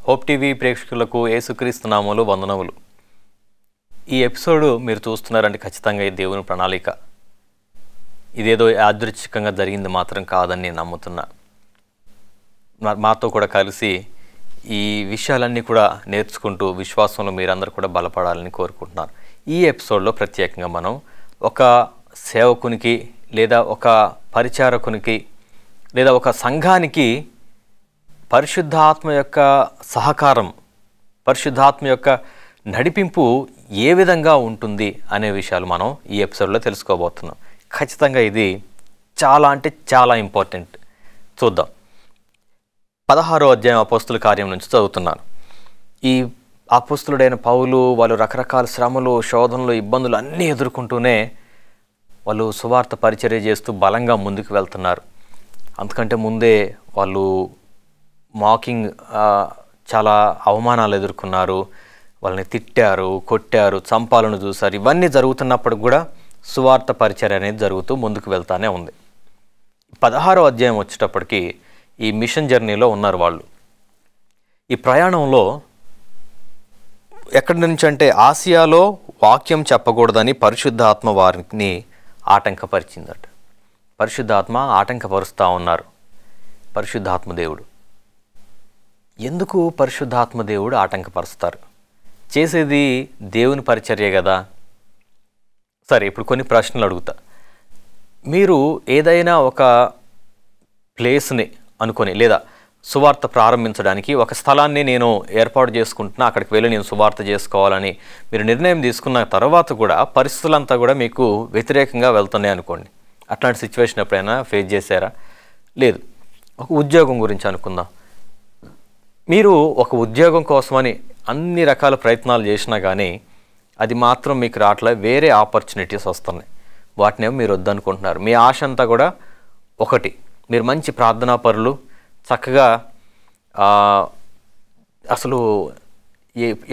Hope TV ప్రేక్షకులకు యేసుక్రీస్తు నామములో వందనములు. ఈ ఎపిసోడ్ మీరు చూస్తున్నారంటే ఖచ్చితంగా ఈ దేవుని ప్రణాళిక. ఇదేదో యాదృచ్ఛికంగా జరిగింది మాత్రం కాదని నేను నమ్ముతున్నా. మాతో కూడా కలిసి ఈ విషయాలన్నీ కూడా నేర్చుకుంటూ విశ్వాసంలో మీరందరూ కూడా బలపడాలని కోరుకుంటున్నాను. ఈ ఎపిసోడ్లో ప్రత్యేకంగా మనం ఒక సేవకునికి లేదా ఒక పరిచారకునికి లేదా ఒక సంఘానికి పరిశుద్ధాత్మ యొక్క సహకారం, పరిశుద్ధాత్మ యొక్క నడిపింపు ఏ విధంగా ఉంటుంది అనే విషయాలు మనం ఈ ఎపిసోడ్లో తెలుసుకోబోతున్నాం. ఖచ్చితంగా ఇది చాలా ఇంపార్టెంట్. చూద్దాం. 16వ అధ్యాయం అపోస్తుల కార్యం నుంచి చదువుతున్నాను. ఈ అపోస్తులుడైన పౌలు వాళ్ళు రకరకాల శ్రమలు, శోధనలు, ఇబ్బందులు అన్నీ ఎదుర్కొంటూనే వాళ్ళు సువార్త పరిచర్య చేస్తూ బలంగా ముందుకు వెళ్తున్నారు. అంతకంటే ముందే వాళ్ళు మాకింగ్, చాలా అవమానాలు ఎదుర్కొన్నారు. వాళ్ళని తిట్టారు, కొట్టారు, చంపాలను చూశారు. ఇవన్నీ జరుగుతున్నప్పుడు కూడా సువార్త పరిచర్య అనేది జరుగుతూ ముందుకు వెళ్తానే ఉంది. 16వ అధ్యాయం వచ్చేటప్పటికి ఈ మిషన్ జర్నీలో ఉన్నారు వాళ్ళు. ఈ ప్రయాణంలో ఎక్కడి నుంచి అంటే ఆసియాలో వాక్యం చెప్పకూడదని పరిశుద్ధాత్మ వారిని ఆటంకపరిచిందట. పరిశుద్ధాత్మ ఆటంకపరుస్తూ ఉన్నారు. పరిశుద్ధాత్మ దేవుడు ఎందుకు పరిశుద్ధాత్మ దేవుడు ఆటంకపరుస్తారు? చేసేది దేవుని పరిచర్య కదా. సరే, ఇప్పుడు కొన్ని ప్రశ్నలు అడుగుతా. మీరు ఏదైనా ఒక ప్లేస్ని అనుకొని లేదా సువార్త ప్రారంభించడానికి ఒక స్థలాన్ని నేను ఏర్పాటు చేసుకుంటున్నా, అక్కడికి వెళ్ళి నేను సువార్త చేసుకోవాలని మీరు నిర్ణయం తీసుకున్న తర్వాత కూడా పరిస్థితులంతా కూడా మీకు వ్యతిరేకంగా వెళ్తున్నాయి అనుకోండి. అట్లాంటి సిచ్యువేషన్ ఎప్పుడైనా ఫేస్ చేశారా? లేదు. ఒక ఉద్యోగం గురించి అనుకుందాం. మీరు ఒక ఉద్యోగం కోసమని అన్ని రకాల ప్రయత్నాలు చేసినా కానీ అది మాత్రం మీకు రావట్లే, వేరే ఆపర్చునిటీస్ వస్తున్నాయి. వాటినేమో మీరు వద్దనుకుంటున్నారు. మీ ఆశ అంతా కూడా ఒకటి, మీరు మంచి ప్రార్థనాపరులు, చక్కగా అసలు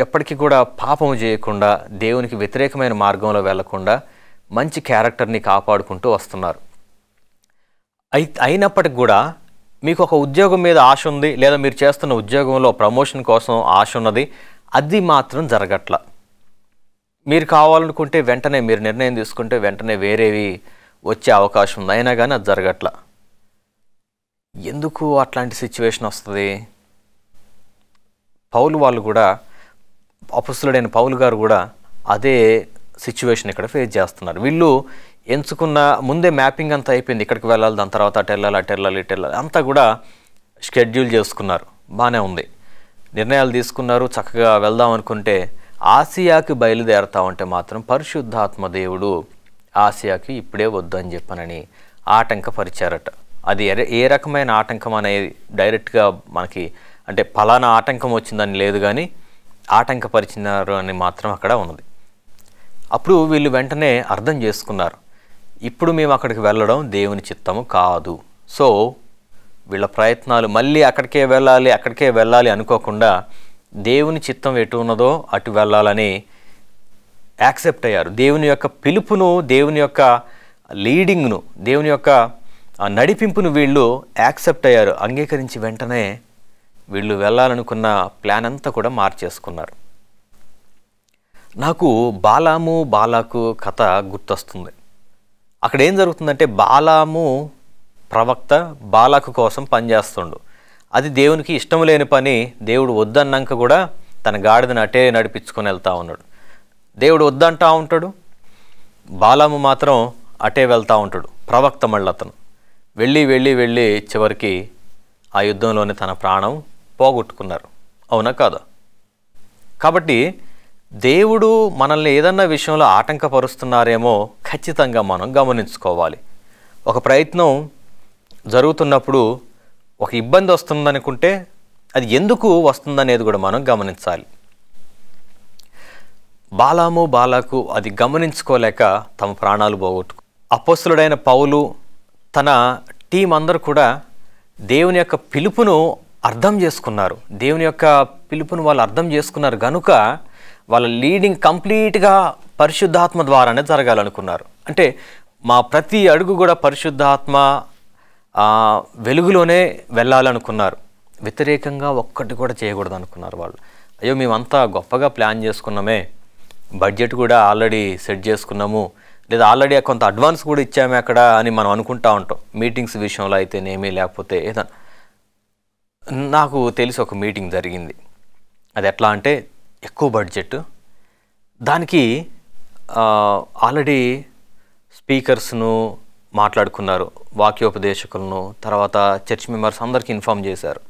ఎప్పటికీ కూడా పాపము చేయకుండా దేవునికి వ్యతిరేకమైన మార్గంలో వెళ్లకుండా మంచి క్యారెక్టర్ని కాపాడుకుంటూ వస్తున్నారు. అయినప్పటికి కూడా మీకు ఒక ఉద్యోగం మీద ఆశ ఉంది, లేదా మీరు చేస్తున్న ఉద్యోగంలో ప్రమోషన్ కోసం ఆశ ఉన్నది, అది మాత్రం జరగట్ల. మీరు కావాలనుకుంటే వెంటనే మీరు నిర్ణయం తీసుకుంటే వెంటనే వేరేవి వచ్చే అవకాశం ఉంది, అయినా కానీ అది జరగట్ల. ఎందుకు అట్లాంటి సిచ్యువేషన్ వస్తుంది? పౌలు వాళ్ళు కూడా, అపొస్తలుడైన పౌలు గారు కూడా అదే సిచ్యువేషన్ ఇక్కడ ఫేస్ చేస్తున్నారు. వీళ్ళు ఎంచుకున్న ముందే మ్యాపింగ్ అంతా అయిపోయింది. ఇక్కడికి వెళ్ళాలి, దాని తర్వాత అటు వెళ్ళాలి, అటు వెళ్ళాలి, ఇటు వెళ్ళాలి, అంతా కూడా షెడ్యూల్ చేసుకున్నారు. బాగానే ఉంది, నిర్ణయాలు తీసుకున్నారు, చక్కగా వెళ్దాం అనుకుంటే ఆసియాకి బయలుదేరుతా ఉంటే మాత్రం పరిశుద్ధాత్మ దేవుడు ఆసియాకి ఇప్పుడే వద్దు అని చెప్పనని ఆటంకపరిచారట. అది ఏ రకమైన ఆటంకం అనేది డైరెక్ట్గా మనకి అంటే ఫలానా ఆటంకం వచ్చిందని లేదు, కానీ ఆటంకపరిచినారు అని మాత్రం అక్కడ ఉన్నది. అప్పుడు వీళ్ళు వెంటనే అర్థం చేసుకున్నారు, ఇప్పుడు మేము అక్కడికి వెళ్ళడం దేవుని చిత్తము కాదు. సో వీళ్ళ ప్రయత్నాలు మళ్ళీ అక్కడికే వెళ్ళాలి అనుకోకుండా దేవుని చిత్తం ఎటు ఉన్నదో అటు వెళ్ళాలని యాక్సెప్ట్ అయ్యారు. దేవుని యొక్క పిలుపును, దేవుని యొక్క లీడింగ్ను, దేవుని యొక్క నడిపింపును వీళ్ళు యాక్సెప్ట్ అయ్యారు. అంగీకరించి వెంటనే వీళ్ళు వెళ్ళాలనుకున్న ప్లాన్ అంతా కూడా మార్చేసుకున్నారు. నాకు బాలాము బాలాకు కథ గుర్తొస్తుంది. అక్కడ ఏం జరుగుతుందంటే బాలాము ప్రవక్త బాలాకు కోసం పనిచేస్తుండు. అది దేవునికి ఇష్టం లేని పని. దేవుడు వద్దన్నాక కూడా తన గాడిదని అటే నడిపించుకొని వెళ్తూ ఉన్నాడు. దేవుడు వద్దంటా ఉంటాడు, బాలాము మాత్రం అటే వెళ్తూ ఉంటాడు. ప్రవక్త మళ్ళీ అతను వెళ్ళి చివరికి ఆ యుద్ధంలోనే తన ప్రాణం పోగొట్టుకున్నారు. అవునా కాదా? కాబట్టి దేవుడు మనల్ని ఏదన్నా విషయంలో ఆటంకపరుస్తున్నారేమో ఖచ్చితంగా మనం గమనించుకోవాలి. ఒక ప్రయత్నం జరుగుతున్నప్పుడు ఒక ఇబ్బంది వస్తుందనుకుంటే అది ఎందుకు వస్తుందనేది కూడా మనం గమనించాలి. బాలాము బాలాకు అది గమనించుకోలేక తమ ప్రాణాలు పోగొట్టుకు. అపొస్తలుడైన పౌలు తన టీం అందరూ కూడా దేవుని యొక్క పిలుపును అర్థం చేసుకున్నారు. దేవుని యొక్క పిలుపును వాళ్ళు అర్థం చేసుకున్నారు కనుక వాళ్ళ లీడింగ్ కంప్లీట్గా పరిశుద్ధాత్మ ద్వారానే జరగాలనుకున్నారు. అంటే మా ప్రతి అడుగు కూడా పరిశుద్ధాత్మ వెలుగులోనే వెళ్ళాలనుకున్నారు. వ్యతిరేకంగా ఒక్కటి కూడా చేయకూడదు అనుకున్నారు వాళ్ళు. అయ్యో మేమంతా గొప్పగా ప్లాన్ చేసుకున్నామే, బడ్జెట్ కూడా ఆల్రెడీ సెట్ చేసుకున్నాము, లేదా ఆల్రెడీ కొంత అడ్వాన్స్ కూడా ఇచ్చామే అక్కడ అని మనం అనుకుంటా ఉంటాం. మీటింగ్స్ విషయంలో అయితేనేమీ, లేకపోతే ఏదైనా. నాకు తెలిసి ఒక మీటింగ్ జరిగింది. అది ఎట్లా అంటే ఎక్కువ బడ్జెట్, దానికి ఆల్రెడీ స్పీకర్స్ను మాట్లాడుకున్నారు, వాక్యోపదేశకులను, తర్వాత చర్చ్ మెంబర్స్ అందరికీ ఇన్ఫామ్ చేశారు.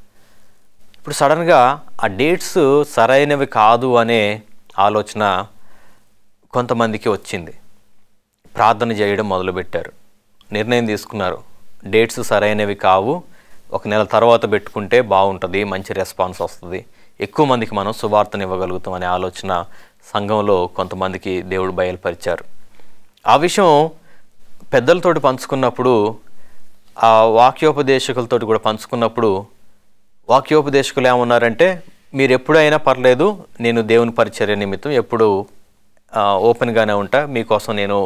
ఇప్పుడు సడన్గా ఆ డేట్స్ సరైనవి కాదు అనే ఆలోచన కొంతమందికి వచ్చింది. ప్రార్థన చేయడం మొదలుపెట్టారు, నిర్ణయం తీసుకున్నారు, డేట్స్ సరైనవి కావు, ఒక నెల తర్వాత పెట్టుకుంటే బాగుంటుంది, మంచి రెస్పాన్స్ వస్తుంది, ఎక్కువ మందికి మనం సువార్తను ఇవ్వగలుగుతాం అనే ఆలోచన సంఘంలో కొంతమందికి దేవుడు బయలుపరిచారు. ఆ విషయం పెద్దలతోటి పంచుకున్నప్పుడు, ఆ వాక్యోపదేశకులతో కూడా పంచుకున్నప్పుడు, వాక్యోపదేశకులు ఏమన్నారంటే, మీరు ఎప్పుడైనా పర్లేదు, నేను దేవుని పరిచర్య నిమిత్తం ఎప్పుడు ఓపెన్గానే ఉంటా, మీకోసం నేను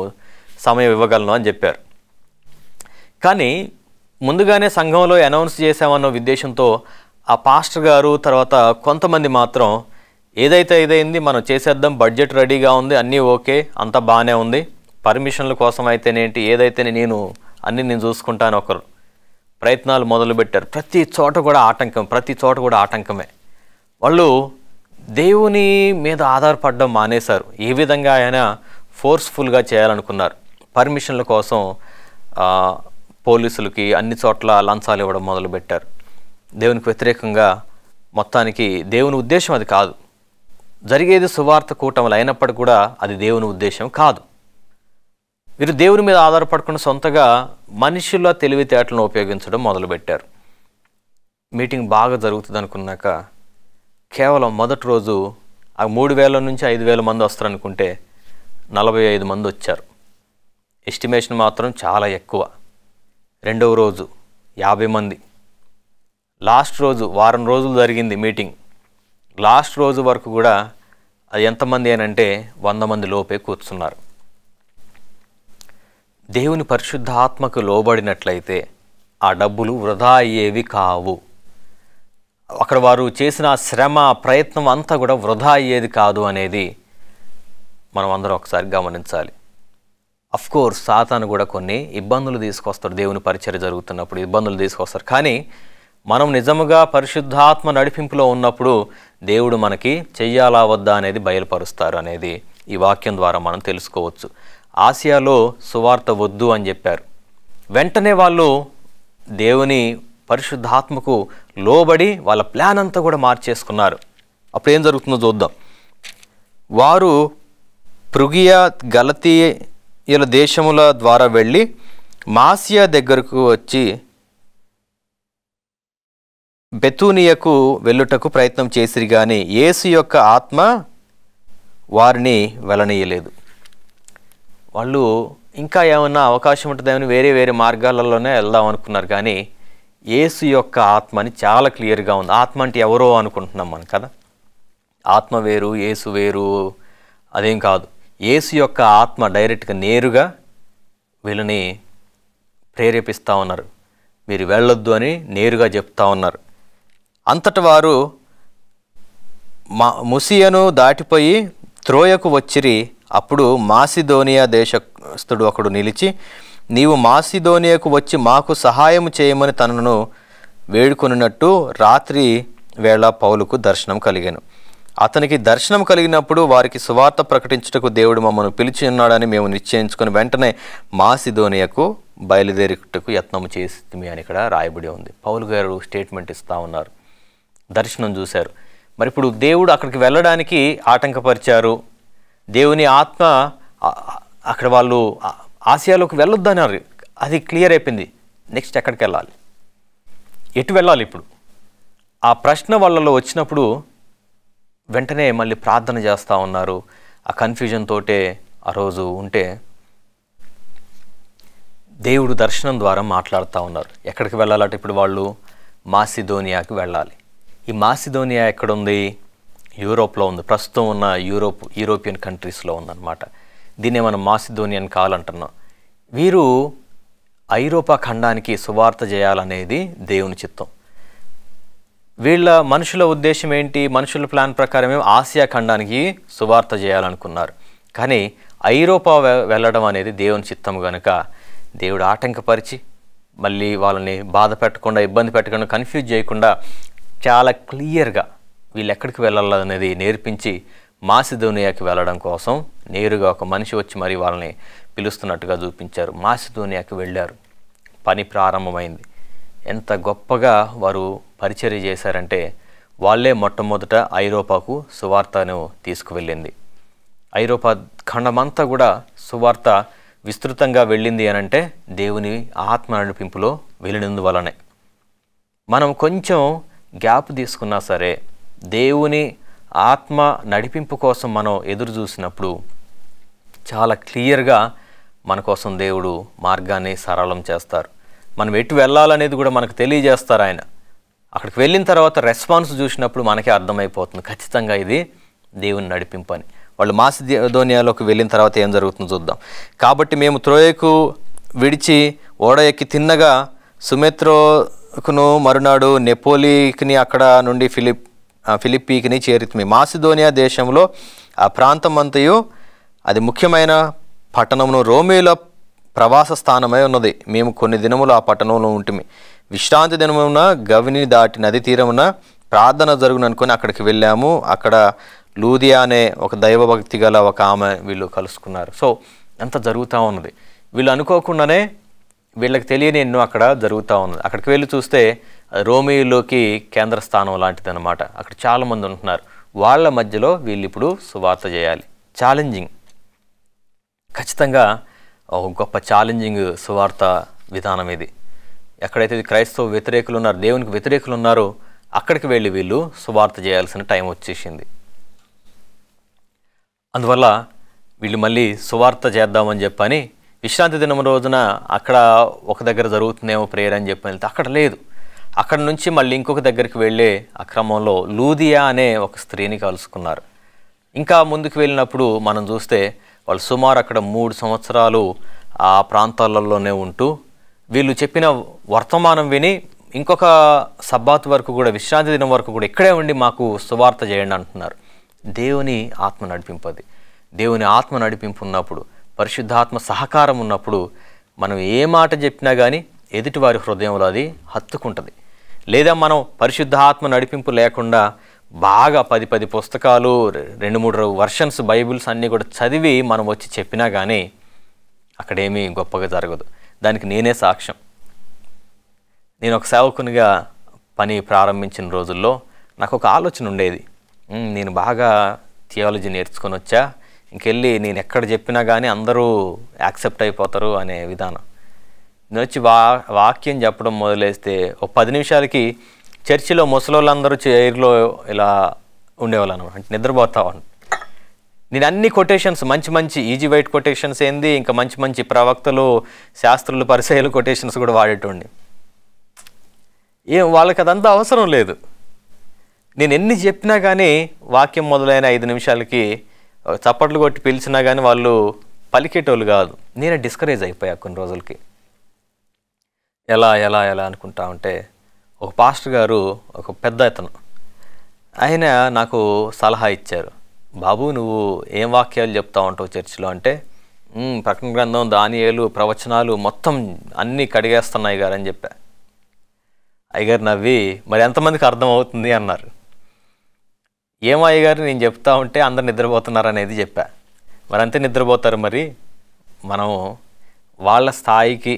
సమయం ఇవ్వగలను అని చెప్పారు. కానీ ముందుగానే సంఘంలో అనౌన్స్ చేశామన్న ఉద్దేశంతో ఆ పాస్టర్ గారు తర్వాత కొంతమంది మాత్రం ఏదైతే ఇదైంది మనం చేసేద్దాం, బడ్జెట్ రెడీగా ఉంది, అన్నీ ఓకే, అంతా బాగానే ఉంది, పర్మిషన్ల కోసం అయితేనేంటి, ఏదైతే నేను చూసుకుంటాను, ఒకరు ప్రయత్నాలు మొదలుపెట్టారు. ప్రతి చోట కూడా ఆటంకమే. వాళ్ళు దేవుని మీద ఆధారపడడం మానేశారు. ఏ విధంగా అయినా ఫోర్స్ఫుల్గా చేయాలనుకున్నారు. పర్మిషన్ల కోసం పోలీసులకి అన్ని చోట్ల లంచాలు ఇవ్వడం మొదలుపెట్టారు. దేవునికి వ్యతిరేకంగా, మొత్తానికి దేవుని ఉద్దేశం అది కాదు. జరిగేది సువార్త కూటములు అయినప్పటికీ కూడా అది దేవుని ఉద్దేశం కాదు. వీరు దేవుని మీద ఆధారపడకుండా సొంతగా మనుషుల తెలివితేటలను ఉపయోగించడం మొదలుపెట్టారు. మీటింగ్ బాగా జరుగుతుంది అనుకున్నాక కేవలం మొదటి రోజు 3,000 నుంచి 5,000 మంది వస్తారనుకుంటే 45 మంది వచ్చారు. ఎస్టిమేషన్ మాత్రం చాలా ఎక్కువ. రెండవ రోజు 50 మంది. లాస్ట్ రోజు, వారం రోజులు జరిగింది మీటింగ్, లాస్ట్ రోజు వరకు కూడా అది ఎంతమంది అనంటే 100 మంది లోపే కూర్చున్నారు. దేవుని పరిశుద్ధాత్మకు లోబడినట్లయితే ఆ డబ్బులు వృధా అయ్యేవి కావు. అక్కడ వారు చేసిన శ్రమ, ప్రయత్నం అంతా కూడా వృధా అయ్యేది కాదు అనేది మనం అందరం ఒకసారి గమనించాలి. అఫ్కోర్స్ సాతాను కూడా కొన్ని ఇబ్బందులు తీసుకొస్తాడు. దేవుని పరిచర్య జరుగుతున్నప్పుడు ఇబ్బందులు తీసుకొస్తారు. కానీ మనం నిజముగా పరిశుద్ధాత్మ నడిపింపులో ఉన్నప్పుడు దేవుడు మనకి చెయ్యాలా వద్దా అనేది బయలుపరుస్తారు అనేది ఈ వాక్యం ద్వారా మనం తెలుసుకోవచ్చు. ఆసియాలో సువార్త వద్దు అని చెప్పారు. వెంటనే వాళ్ళు దేవుని పరిశుద్ధాత్మకు లోబడి వాళ్ళ ప్లాన్ అంతా కూడా మార్చేసుకున్నారు. అప్పుడు ఏం జరుగుతుందో చూద్దాం. వారు పృగియా, గలతీయుల దేశముల ద్వారా వెళ్ళి మాసియా దగ్గరకు వచ్చి బెతూనియకు వెళ్ళుటకు ప్రయత్నం చేసిరి, కానీ యేసు యొక్క ఆత్మ వారిని వెళ్ళనీయలేదు. వాళ్ళు ఇంకా ఏమన్నా అవకాశం ఉంటుందేమని వేరే మార్గాలలోనే వెళ్దాం అనుకున్నారు. కానీ యేసు యొక్క ఆత్మని చాలా క్లియర్గా ఉంది. ఆత్మ అంటే ఎవరో అనుకుంటున్నాం మనం కదా, ఆత్మ వేరు, యేసు వేరు, అదేం కాదు. యేసు యొక్క ఆత్మ డైరెక్ట్గా నేరుగా వీళ్ళని ప్రేరేపిస్తూ ఉన్నారు. మీరు వెళ్ళొద్దు అని నేరుగా చెప్తా ఉన్నారు. అంతటి వారు ముసియను దాటిపోయి త్రోయకు వచ్చిరి. అప్పుడు మాసిదోనియా దేశస్థుడు ఒకడు నిలిచి, నీవు మాసిదోనియాకు వచ్చి మాకు సహాయం చేయమని తనను వేడుకొనినట్టు రాత్రి వేళ పౌలుకు దర్శనం కలిగాను. అతనికి దర్శనం కలిగినప్పుడు వారికి సువార్త ప్రకటించుటకు దేవుడు మమ్మల్ని పిలిచి ఉన్నాడని మేము నిశ్చయించుకొని వెంటనే మాసిదోనియాకు బయలుదేరుటకు యత్నం చేసి అని ఇక్కడ రాయబడి ఉంది. పౌలు గారు స్టేట్మెంట్ ఇస్తూ ఉన్నారు. దర్శనం చూశారు. మరి ఇప్పుడు దేవుడు అక్కడికి వెళ్ళడానికి ఆటంకపరిచారు. దేవుని ఆత్మ అక్కడ వాళ్ళు ఆసియాలోకి వెళ్ళొద్దన్నారు. అది క్లియర్ అయిపోయింది. నెక్స్ట్ ఎక్కడికి వెళ్ళాలి, ఎటు వెళ్ళాలి? ఇప్పుడు ఆ ప్రశ్న వాళ్ళలో వచ్చినప్పుడు వెంటనే మళ్ళీ ప్రార్థన చేస్తూ ఉన్నారు. ఆ కన్ఫ్యూజన్ తోటే ఆ రోజు ఉంటే దేవుడు దర్శనం ద్వారా మాట్లాడుతూ ఉన్నారు. ఎక్కడికి వెళ్ళాలంటే ఇప్పుడు వాళ్ళు మాసిదోనియాకి వెళ్ళాలి. ఈ మాసిదోనియా ఎక్కడుంది? యూరోప్లో ఉంది. ప్రస్తుతం ఉన్న యూరోపియన్ కంట్రీస్లో ఉందన్నమాట. దీన్నే మనం మాసిదోనియన్ కావాలంటున్నాం. వీరు ఐరోపా ఖండానికి సువార్త చేయాలనేది దేవుని చిత్తం. వీళ్ళ మనుషుల ఉద్దేశం ఏంటి? మనుషుల ప్లాన్ ప్రకారమే ఆసియా ఖండానికి సువార్త చేయాలనుకున్నారు. కానీ ఐరోపా వెళ్ళడం అనేది దేవుని చిత్తం కనుక దేవుడు ఆటంకపరిచి మళ్ళీ వాళ్ళని బాధ పెట్టకుండా, ఇబ్బంది పెట్టకుండా, కన్ఫ్యూజ్ చేయకుండా చాలా క్లియర్గా వీళ్ళు ఎక్కడికి వెళ్ళాలనేది నేర్పించి మాసిదోనియాకి వెళ్ళడం కోసం నేరుగా ఒక మనిషి వచ్చి మరి వాళ్ళని పిలుస్తున్నట్టుగా చూపించారు. మాసిదోనియాకి వెళ్ళారు. పని ప్రారంభమైంది. ఎంత గొప్పగా వారు పరిచర్య చేశారంటే వాళ్ళే మొట్టమొదట ఐరోపాకు సువార్తను తీసుకువెళ్ళింది. ఐరోపా ఖండమంతా కూడా సువార్త విస్తృతంగా వెళ్ళింది అనంటే దేవుని ఆత్మ నడిపింపులో వెళ్ళినందువలనే. మనం కొంచెం గ్యాప్ తీసుకున్నా సరే దేవుని ఆత్మ నడిపింపు కోసం మనం ఎదురు చూసినప్పుడు చాలా క్లియర్గా మన కోసం దేవుడు మార్గాన్ని సరళం చేస్తారు. మనం ఎటు వెళ్ళాలనేది కూడా మనకు తెలియజేస్తారు ఆయన. అక్కడికి వెళ్ళిన తర్వాత రెస్పాన్స్ చూసినప్పుడు మనకే అర్థమైపోతుంది ఖచ్చితంగా ఇది దేవుని నడిపింపు అని. వాళ్ళు మాసిదోనియాలోకి వెళ్ళిన తర్వాత ఏం జరుగుతుందో చూద్దాం. కాబట్టి మేము త్రోయకు విడిచి ఓడ ఎక్కి తిన్నగా సుమెత్రోకును మరునాడు నెపోలికిని అక్కడ నుండి ఫిలిప్పీకిని చేరితిమి. మాసిదోనియా దేశంలో ఆ ప్రాంతమంతయు అది ముఖ్యమైన పట్టణమును రోమీల ప్రవాస స్థానమై ఉన్నది. మేము కొన్ని దినములు ఆ పట్టణంలో ఉంటిమి. విశ్రాంతి దినమున గవిని దాటి నది తీరమున ప్రార్థన జరుగుననుకొని అక్కడికి వెళ్ళాము. అక్కడ లూదియా అనే ఒక దైవభక్తి గల ఒక ఆమె వీళ్ళు కలుసుకున్నారు. సో అంత జరుగుతూ ఉన్నది. వీళ్ళు అనుకోకుండానే వీళ్ళకి తెలియని ఎన్నో అక్కడ జరుగుతూ ఉన్నది. అక్కడికి వెళ్ళి చూస్తే రోమియోలోకి కేంద్ర స్థానం లాంటిది అనమాట. అక్కడ చాలామంది ఉంటున్నారు. వాళ్ళ మధ్యలో వీళ్ళు ఇప్పుడు సువార్త చేయాలి. ఛాలెంజింగ్, ఖచ్చితంగా ఒక గొప్ప ఛాలెంజింగ్ సువార్త విధానం ఇది. ఎక్కడైతే క్రైస్తవ వ్యతిరేకులు ఉన్నారు, దేవునికి వ్యతిరేకులు ఉన్నారో అక్కడికి వెళ్ళి వీళ్ళు సువార్త చేయాల్సిన టైం వచ్చేసింది. అందువల్ల వీళ్ళు మళ్ళీ సువార్త చేద్దామని చెప్పని విశ్రాంతి దినం రోజున అక్కడ ఒక దగ్గర జరుగుతుందేమో ప్రేయర్ అని చెప్పి వెళ్తే అక్కడ లేదు. అక్కడ నుంచి మళ్ళీ ఇంకొక దగ్గరికి వెళ్ళే ఆ క్రమంలో లూదియా అనే ఒక స్త్రీని కలుసుకున్నారు. ఇంకా ముందుకు వెళ్ళినప్పుడు మనం చూస్తే వాళ్ళు సుమారు అక్కడ 3 సంవత్సరాలు ఆ ప్రాంతాలలోనే ఉంటూ వీళ్ళు చెప్పిన వర్తమానం విని ఇంకొక సబ్బాత్ వరకు కూడా, విశ్రాంతి దినం వరకు కూడా ఇక్కడే ఉండి మాకు సువార్త చేయండి అంటున్నారు. దేవుని ఆత్మ నడిపింపది. దేవుని ఆత్మ నడిపింపు ఉన్నప్పుడు, పరిశుద్ధాత్మ సహకారం ఉన్నప్పుడు మనం ఏ మాట చెప్పినా కానీ ఎదుటివారి హృదయంలో అది హత్తుకుంటుంది. లేదా మనం పరిశుద్ధ ఆత్మ నడిపింపు లేకుండా బాగా 10 పుస్తకాలు, 2-3 వర్షన్స్ బైబిల్స్ అన్నీ కూడా చదివి మనం వచ్చి చెప్పినా కానీ అక్కడేమీ గొప్పగా జరగదు. దానికి నేనే సాక్ష్యం. నేను ఒక సేవకునిగా పని ప్రారంభించిన రోజుల్లో నాకు ఒక ఆలోచన ఉండేది. నేను బాగా థియాలజీ నేర్చుకొని వచ్చా, ఇంకెళ్ళి నేను ఎక్కడ చెప్పినా కానీ అందరూ యాక్సెప్ట్ అయిపోతారు అనే విధానం. నేను వచ్చి వాక్యం చెప్పడం మొదలేస్తే ఒక 10 నిమిషాలకి చర్చిలో ముసలోళ్ళందరూ చైర్లో ఇలా ఉండేవాళ్ళు అనమాట. అంటే నిద్రపోతావాను. నేను అన్ని కొటేషన్స్, మంచి ఈజీ వైట్ కొటేషన్స్ ఏంది, ఇంకా మంచి ప్రవక్తలు, శాస్త్రులు, పరిచయాలు కొటేషన్స్ కూడా వాడేటోండి. వాళ్ళకి అదంతా అవసరం లేదు. నేను ఎన్ని చెప్పినా కానీ వాక్యం మొదలైన 5 నిమిషాలకి చప్పట్లు కొట్టి పిలిచినా కానీ వాళ్ళు పలికేటోళ్ళు కాదు. నేనే డిస్కరేజ్ అయిపోయా కొన్ని రోజులకి. ఎలా అనుకుంటా ఉంటే ఒక పాస్టర్ గారు, ఒక పెద్ద అతను, ఆయన నాకు సలహా ఇచ్చారు. బాబు, నువ్వు ఏం వాక్యాలు చెప్తా ఉంటావు చర్చిలో అంటే, ప్రకటన గ్రంథం, దానియేలు, ప్రవచనాలు మొత్తం అన్నీ కడిగేస్తున్నాయి గారు అని చెప్పా. అయ్యగారు నవ్వి, మరి ఎంతమందికి అర్థం అవుతుంది అన్నారు. ఏమో అయ్యగారు, నేను చెప్తా ఉంటే అందరు నిద్రపోతున్నారు అనేది చెప్పా. మరి అంతే నిద్రపోతారు. మరి మనం వాళ్ళ స్థాయికి,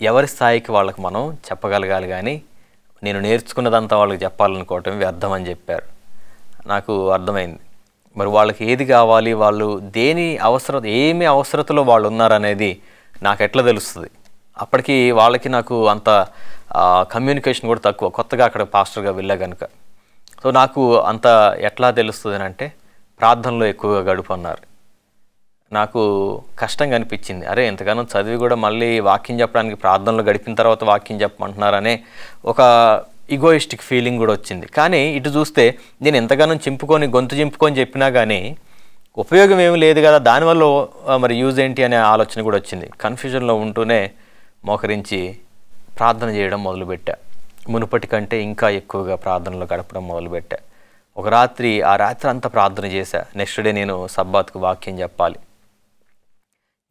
ఎవరి స్థాయికి వాళ్ళకి మనం చెప్పగలగాలి. కానీ నేను నేర్చుకున్నదంతా వాళ్ళకి చెప్పాలనుకోవటం వ్యర్థం అని చెప్పారు. నాకు అర్థమైంది. మరి వాళ్ళకి ఏది కావాలి, వాళ్ళు దేని అవసరం, ఏమి అవసరతలో వాళ్ళు ఉన్నారనేది నాకు ఎట్లా తెలుస్తుంది? అప్పటికి వాళ్ళకి నాకు అంత కమ్యూనికేషన్ కూడా తక్కువ, కొత్తగా అక్కడ పాస్టర్గా వెళ్ళా కనుక. సో నాకు అంత ఎట్లా తెలుస్తుంది అని అంటే, ప్రార్థనలో ఎక్కువగా గడుపు అన్నారు. నాకు కష్టంగా అనిపించింది. అరే, ఎంతగానో చదివి కూడా మళ్ళీ వాక్యం చెప్పడానికి ప్రార్థనలో గడిపిన తర్వాత వాక్యం చెప్పమంటున్నారనే ఒక ఈగోయిస్టిక్ ఫీలింగ్ కూడా వచ్చింది. కానీ ఇటు చూస్తే నేను ఎంతగానో గొంతు చింపుకొని చెప్పినా కానీ ఉపయోగం ఏమి లేదు కదా, దానివల్ల మరి యూజ్ ఏంటి అనే ఆలోచన కూడా వచ్చింది. కన్ఫ్యూజన్లో ఉంటూనే మోకరించి ప్రార్థన చేయడం మొదలుపెట్టా. మునుపటి కంటే ఇంకా ఎక్కువగా ప్రార్థనలో గడపడం మొదలుపెట్టా. ఆ రాత్రి అంతా ప్రార్థన చేశా. నెక్స్ట్ డే నేను సబ్బాత్కు వాక్యం చెప్పాలి,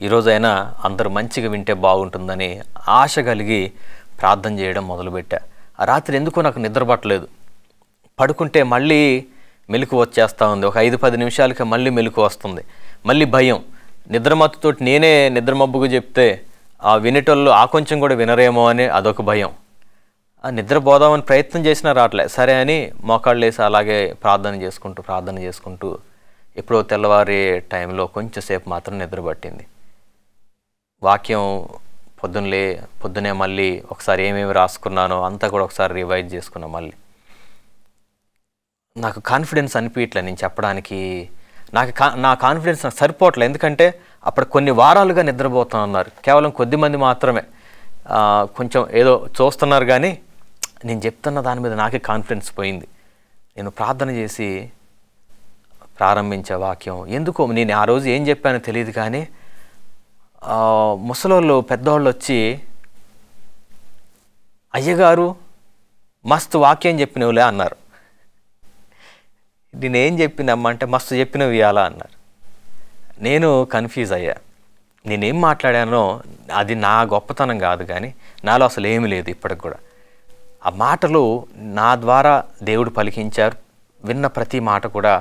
ఈరోజైనా అందరూ మంచిగా వింటే బాగుంటుందని ఆశ కలిగి ప్రార్థన చేయడం మొదలుపెట్టా. ఆ రాత్రి ఎందుకో నాకు నిద్ర పట్టలేదు. పడుకుంటే మళ్ళీ మెలకు వచ్చేస్తూ ఉంది. ఒక 5-10 నిమిషాలకి మళ్ళీ మెలకు వస్తుంది. మళ్ళీ భయం, నిద్రమత్తుతోటి నేనే నిద్రమబ్బుగా చెప్తే ఆ వినేటోళ్ళు కొంచెం కూడా వినరేమో అని అదొక భయం. నిద్రపోదామని ప్రయత్నం చేసినా రావట్లే. సరే అని మోకాళ్ళు వేసి అలాగే ప్రార్థన చేసుకుంటూ ఎప్పుడో తెల్లవారి టైంలో కొంచెం సేపు మాత్రం నిద్ర పట్టింది. వాక్యం పొద్దునే మళ్ళీ ఒకసారి ఏమేమి రాసుకున్నానో అంతా కూడా ఒకసారి రివైజ్ చేసుకున్నా. మళ్ళీ నాకు కాన్ఫిడెన్స్ అనిపించట్లే నేను చెప్పడానికి. నా కాన్ఫిడెన్స్ నాకు సరిపోవట్లేదు. ఎందుకంటే అప్పుడు కొన్ని వారాలుగా నిద్రపోతున్నారు. కేవలం కొద్దిమంది మాత్రమే కొంచెం ఏదో చూస్తున్నారు, కానీ నేను చెప్తున్న దాని మీద నాకే కాన్ఫిడెన్స్ పోయింది. నేను ప్రార్థన చేసి ప్రారంభించే వాక్యం ఎందుకో నేను ఆ రోజు ఏం చెప్పానో తెలియదు, కానీ ముసలోళ్ళు పెద్దవాళ్ళు వచ్చి, అయ్యగారు మస్తు వాక్యం చెప్పినవులే అన్నారు. నేనేం చెప్పినమ్మా అంటే, మస్తు చెప్పినవి ఇవ్వాలా అన్నారు. నేను కన్ఫ్యూజ్ అయ్యా. నేనేం మాట్లాడానో అది నా గొప్పతనం కాదు, కానీ నాలో అసలు ఏమీ లేదు ఇప్పటికి కూడా. ఆ మాటలు నా ద్వారా దేవుడు పలికించారు. విన్న ప్రతి మాట కూడా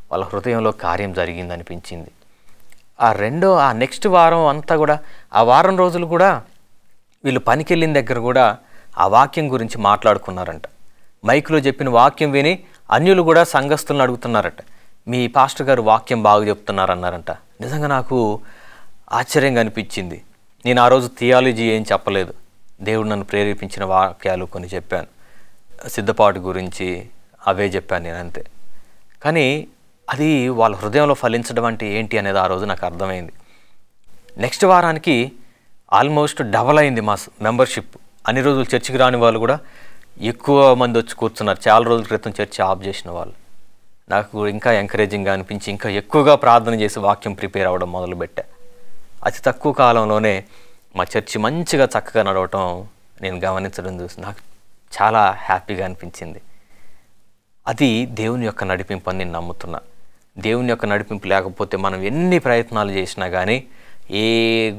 వాళ్ళ హృదయంలో కార్యం జరిగిందనిపించింది. ఆ నెక్స్ట్ వారం అంతా కూడా, ఆ వారం రోజులు కూడా వీళ్ళు పనికి వెళ్ళిన దగ్గర కూడా ఆ వాక్యం గురించి మాట్లాడుకున్నారంట. మైక్లో చెప్పిన వాక్యం విని అన్యులు కూడా సంఘస్థులను అడుగుతున్నారట, మీ పాస్టర్ గారు వాక్యం బాగా చెప్తున్నారన్నారంట. నిజంగా నాకు ఆశ్చర్యంగా అనిపించింది. నేను ఆ రోజు థియాలజీ ఏం చెప్పలేదు. దేవుడు నన్ను ప్రేరేపించిన వాక్యాలు కొన్ని చెప్పాను. సిద్ధపాటు గురించి అవే చెప్పాను నేను, అంతే. కానీ అది వాళ్ళ హృదయంలో ఫలించడం అంటే ఏంటి అనేది ఆ రోజు నాకు అర్థమైంది. నెక్స్ట్ వారానికి ఆల్మోస్ట్ డబల్ అయింది మా మెంబర్షిప్. అన్ని రోజులు చర్చికి రాని వాళ్ళు కూడా ఎక్కువ మంది వచ్చి కూర్చున్నారు. చాలా రోజుల క్రితం చర్చి ఆఫ్ చేసిన వాళ్ళు. నాకు ఇంకా ఎంకరేజింగ్గా అనిపించి ఇంకా ఎక్కువగా ప్రార్థన చేసి వాక్యం ప్రిపేర్ అవ్వడం మొదలుపెట్టా. అతి తక్కువ కాలంలోనే మా చర్చి మంచిగా చక్కగా నడవటం నేను గమనించడం చూసి నాకు చాలా హ్యాపీగా అనిపించింది. అది దేవుని యొక్క నడిపింపు అని నేను నమ్ముతున్నా. దేవుని యొక్క నడిపింపు లేకపోతే మనం ఎన్ని ప్రయత్నాలు చేసినా కానీ, ఏ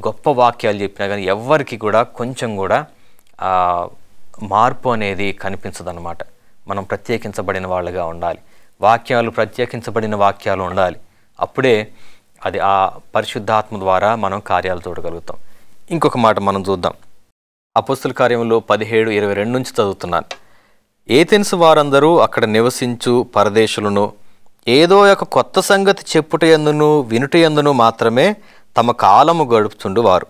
గొప్ప వాక్యాలు చెప్పినా కానీ ఎవ్వరికి కూడా కొంచెం కూడా మార్పు అనేది కనిపించదన్నమాట. మనం ప్రత్యేకించబడిన వాళ్ళుగా ఉండాలి. ప్రత్యేకించబడిన వాక్యాలు ఉండాలి. అప్పుడే అది ఆ పరిశుద్ధాత్మ ద్వారా మనం కార్యాలు చూడగలుగుతాం. ఇంకొక మాట మనం చూద్దాం. అపొస్తలుల కార్యములు 17:22 నుంచి చదువుతున్నాను. ఏథెన్సు వారందరూ అక్కడ నివసించు పరదేశులను ఏదో ఒక కొత్త సంగతి చెప్పుటయందును వినుటయందును మాత్రమే తమ కాలము గడుపుతుండువారు.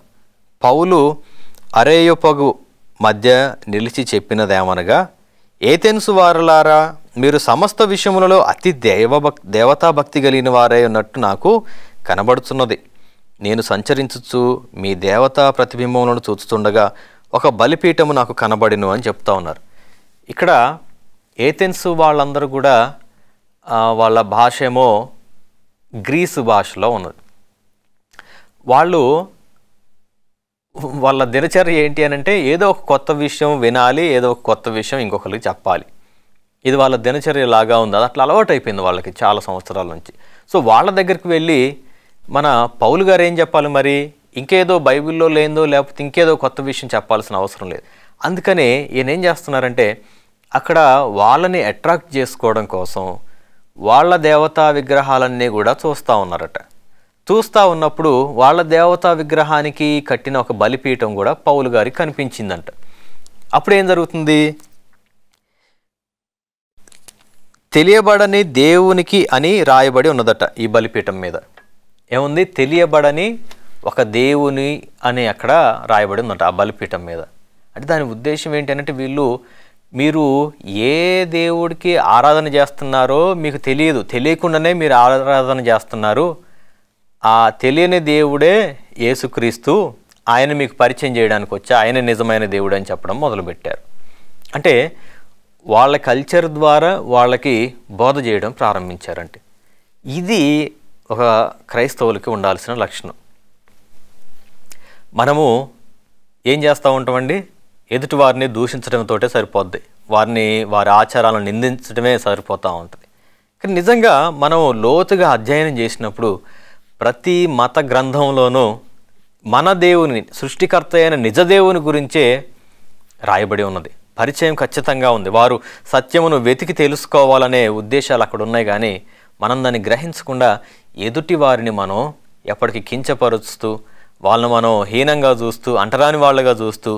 పౌలు అరేయోపగు మధ్య నిలిచి చెప్పినదేమనగా, ఏథెన్సు వారలారా, మీరు సమస్త విషయములలో అతి దేవతాభక్తి కలిగిన వారై ఉన్నట్టు నాకు కనబడుతున్నది. నేను సంచరించుచు మీ దేవతా ప్రతిబింబములను చూస్తుండగా ఒక బలిపీఠము నాకు కనబడిను అని చెప్తా ఉన్నారు. ఇక్కడ ఏథెన్సు వాళ్ళందరూ కూడా వాళ్ళ భాష ఏమో గ్రీసు భాషలో ఉన్నది. వాళ్ళ దినచర్య ఏంటి అని అంటే, ఏదో ఒక కొత్త విషయం వినాలి, ఏదో ఒక కొత్త విషయం ఇంకొకరికి చెప్పాలి. ఇది వాళ్ళ దినచర్య లాగా ఉంది. అది అట్లా అలవాటు అయిపోయింది వాళ్ళకి చాలా సంవత్సరాల నుంచి. సో వాళ్ళ దగ్గరికి వెళ్ళి మన పౌలు గారు ఏం చెప్పాలి మరి? ఇంకేదో బైబిల్లో లేదో లేకపోతే ఇంకేదో కొత్త విషయం చెప్పాల్సిన అవసరం లేదు. అందుకనే ఈయన ఏం చేస్తున్నారంటే, అక్కడ వాళ్ళని అట్రాక్ట్ చేసుకోవడం కోసం వాళ్ళ దేవతా విగ్రహాలన్నీ కూడా చూస్తూ ఉన్నారట. చూస్తూ ఉన్నప్పుడు వాళ్ళ దేవతా విగ్రహానికి కట్టిన ఒక బలిపీఠం కూడా పౌలు గారికి కనిపించిందంట. అప్పుడు ఏం జరుగుతుంది? తెలియబడని దేవునికి అని రాయబడి ఉన్నదట. ఈ బలిపీఠం మీద ఏముంది? తెలియబడని ఒక దేవుని అని అక్కడ రాయబడి ఉందట ఆ బలిపీఠం మీద. అంటే దాని ఉద్దేశం ఏంటి అంటే, మీరు ఏ దేవుడికి ఆరాధన చేస్తున్నారో మీకు తెలియకుండానే మీరు ఆరాధన చేస్తున్నారు. ఆ తెలియని దేవుడే యేసుక్రీస్తు. ఆయన మీకు పరిచయం చేయడానికి వచ్చి ఆయన నిజమైన దేవుడు అని చెప్పడం మొదలుపెట్టారు. అంటే వాళ్ళ కల్చర్ ద్వారా వాళ్ళకి బోధ చేయడం ప్రారంభించారంటే, ఇది ఒక క్రైస్తవులకి ఉండాల్సిన లక్షణం. మనము ఏం చేస్తూ ఉంటామండి? ఎదుటి వారిని దూషించడంతో సరిపోద్ది, వారి ఆచారాలను నిందించడమే సరిపోతూ ఉంటుంది. కానీ నిజంగా మనం లోతుగా అధ్యయనం చేసినప్పుడు ప్రతి మత గ్రంథంలోనూ మన దేవుని, సృష్టికర్త అయిన నిజదేవుని గురించే రాయబడి ఉన్నది. పరిచయం ఖచ్చితంగా ఉంది. వారు సత్యమును వెతికి తెలుసుకోవాలనే ఉద్దేశాలు అక్కడ ఉన్నాయి. కానీ మనం దాన్ని గ్రహించకుండా ఎదుటి వారిని మనం ఎప్పటికీ కించపరుస్తూ, వాళ్ళని మనం హీనంగా చూస్తూ, అంటరాని వాళ్ళగా చూస్తూ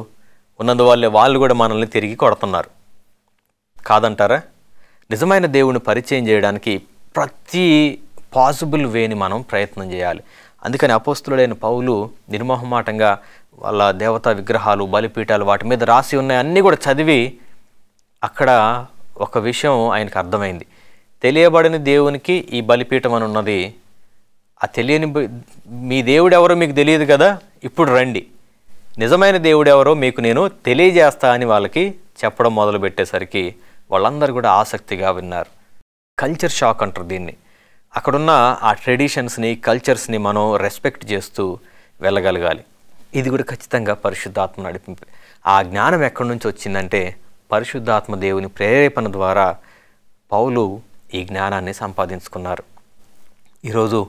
ఉన్నందువల్లే వాళ్ళు కూడా మనల్ని తిరిగి కొడుతున్నారు. కాదంటారా? నిజమైన దేవుని పరిచయం చేయడానికి ప్రతి పాసిబుల్ వేని మనం ప్రయత్నం చేయాలి. అందుకని అపోస్తులుడైన పౌలు నిర్మోహమాటంగా వాళ్ళ దేవతా విగ్రహాలు, బలిపీఠాలు, వాటి మీద రాసి ఉన్నాయి అన్నీ కూడా చదివి అక్కడ ఒక విషయం ఆయనకు అర్థమైంది. తెలియబడిన దేవునికి ఈ బలిపీఠం అని ఉన్నది. ఆ తెలియని మీ దేవుడు ఎవరో మీకు తెలియదు కదా, ఇప్పుడు రండి, నిజమైన దేవుడు ఎవరో మీకు నేను తెలియజేస్తా అని వాళ్ళకి చెప్పడం మొదలుపెట్టేసరికి వాళ్ళందరూ కూడా ఆసక్తిగా విన్నారు. కల్చర్ షాక్ అంటారు దీన్ని. అక్కడున్న ఆ ట్రెడిషన్స్ని, కల్చర్స్ని మనం రెస్పెక్ట్ చేస్తూ వెళ్ళగలగాలి. ఇది కూడా ఖచ్చితంగా పరిశుద్ధాత్మ నడిపింపే. ఆ జ్ఞానం ఎక్కడి నుంచి వచ్చిందంటే పరిశుద్ధాత్మ దేవుని ప్రేరేపణ ద్వారా పౌలు ఈ జ్ఞానాన్ని సంపాదించుకున్నారు. ఈరోజు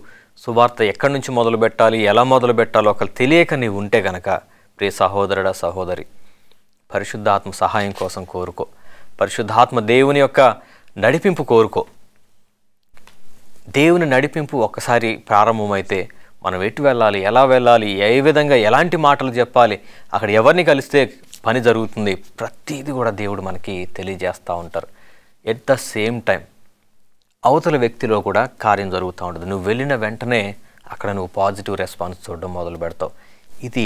సువార్త ఎక్కడి నుంచి మొదలు పెట్టాలి, ఎలా మొదలు పెట్టాలో ఒకరు తెలియక నీవు ఉంటే గనక, ప్రియ సహోదరుడా, సహోదరి, పరిశుద్ధాత్మ సహాయం కోసం కోరుకో. పరిశుద్ధాత్మ దేవుని యొక్క నడిపింపు కోరుకో. దేవుని నడిపింపు ఒక్కసారి ప్రారంభమైతే మనం ఎటు వెళ్ళాలి, ఎలా వెళ్ళాలి, ఏ విధంగా ఎలాంటి మాటలు చెప్పాలి, అక్కడ ఎవరిని కలిస్తే పని జరుగుతుంది, ప్రతిదీ కూడా దేవుడు మనకి తెలియజేస్తూ ఉంటారు. ఎట్ ద సేమ్ టైం అవతల వ్యక్తిలో కూడా కార్యం జరుగుతూ ఉంటుంది. నువ్వు వెళ్ళిన వెంటనే అక్కడ నువ్వు పాజిటివ్ రెస్పాన్స్ చూడడం మొదలు పెడతావు. ఇది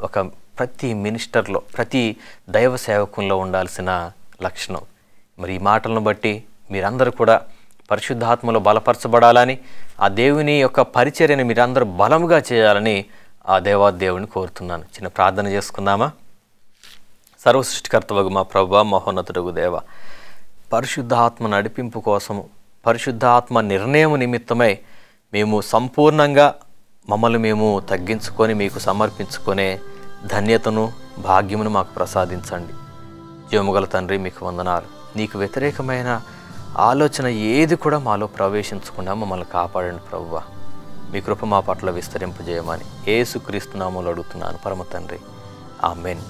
ఒక ప్రతి మినిస్టర్లో, ప్రతి దైవ సేవకుల్లో ఉండాల్సిన లక్షణం. మరి ఈ మాటలను బట్టి మీరందరూ కూడా పరిశుద్ధాత్మలో బలపరచబడాలని, ఆ దేవుని యొక్క పరిచర్యని మీరందరూ బలముగా చేయాలని ఆ దేవాదేవుని కోరుతున్నాను. చిన్న ప్రార్థన చేసుకుందామా? సర్వసృష్టికర్తవగు మా ప్రభువా, మహోన్నతుడగు దేవ, పరిశుద్ధాత్మ నడిపింపు కోసము, పరిశుద్ధాత్మ నిర్ణయం నిమిత్తమై మేము సంపూర్ణంగా మమ్మల్ని మేము తగ్గించుకొని మీకు సమర్పించుకునే ధన్యతను, భాగ్యమును మాకు ప్రసాదించండి. జీవముగల తండ్రి, మీకు వందనాలు. నీకు వ్యతిరేకమైన ఆలోచన ఏది కూడా మాలో ప్రవేశించకుండా మమ్మల్ని కాపాడండి ప్రభువా. మీ కృప మా పట్ల విస్తరింపజేయమని యేసుక్రీస్తు నామములో అడుగుతున్నాను పరమ తండ్రి. ఆమేన్.